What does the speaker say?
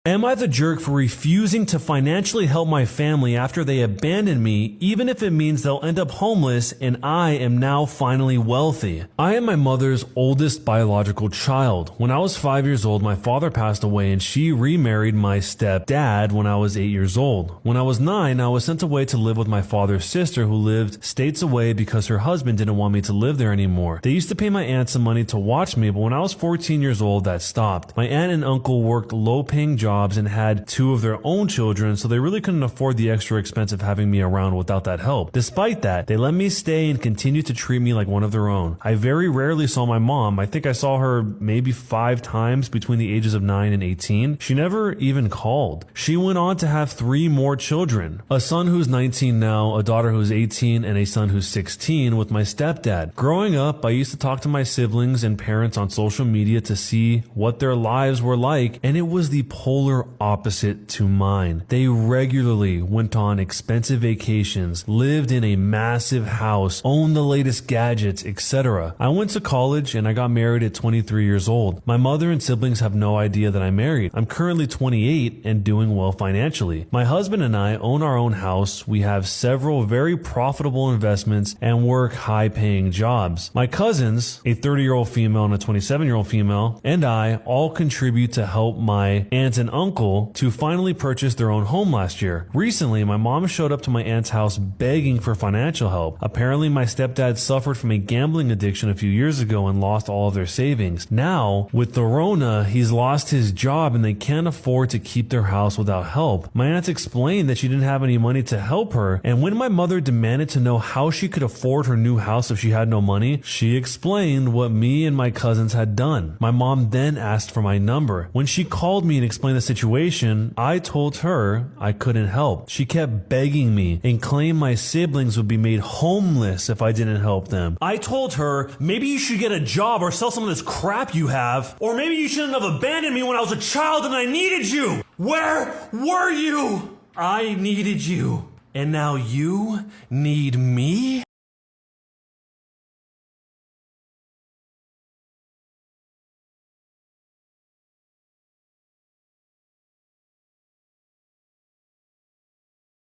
Am I the jerk for refusing to financially help my family after they abandoned me, even if it means they'll end up homeless and I am now finally wealthy? I am my mother's oldest biological child. When I was 5 years old, my father passed away and she remarried my stepdad when I was 8 years old. When I was 9, I was sent away to live with my father's sister who lived states away because her husband didn't want me to live there anymore. They used to pay my aunt some money to watch me, but when I was 14 years old, that stopped. My aunt and uncle worked low-paying jobs and had 2 of their own children, so they really couldn't afford the extra expense of having me around without that help. Despite that, they let me stay and continued to treat me like one of their own. I very rarely saw my mom. I think I saw her maybe 5 times between the ages of 9 and 18. She never even called. She went on to have 3 more children. A son who's 19 now, a daughter who's 18, and a son who's 16 with my stepdad. Growing up, I used to talk to my siblings and parents on social media to see what their lives were like, and it was the polar opposite to mine. They regularly went on expensive vacations, lived in a massive house, owned the latest gadgets, etc. I went to college and I got married at 23 years old. My mother and siblings have no idea that I'm married. I'm currently 28 and doing well financially. My husband and I own our own house. We have several very profitable investments and work high-paying jobs. My cousins, a 30-year-old female and a 27-year-old female, and I all contribute to help my aunt and uncle to finally purchase their own home last year. Recently, my mom showed up to my aunt's house begging for financial help. Apparently, my stepdad suffered from a gambling addiction a few years ago and lost all of their savings. Now, with the Rona, he's lost his job and they can't afford to keep their house without help. My aunt explained that she didn't have any money to help her, and when my mother demanded to know how she could afford her new house if she had no money, she explained what me and my cousins had done. My mom then asked for my number. When she called me and explained the situation, I told her I couldn't help. She kept begging me and claimed my siblings would be made homeless if I didn't help them. I told her, maybe you should get a job or sell some of this crap you have, or maybe you shouldn't have abandoned me when I was a child and I needed you. Where were you? I needed you. And now you need me?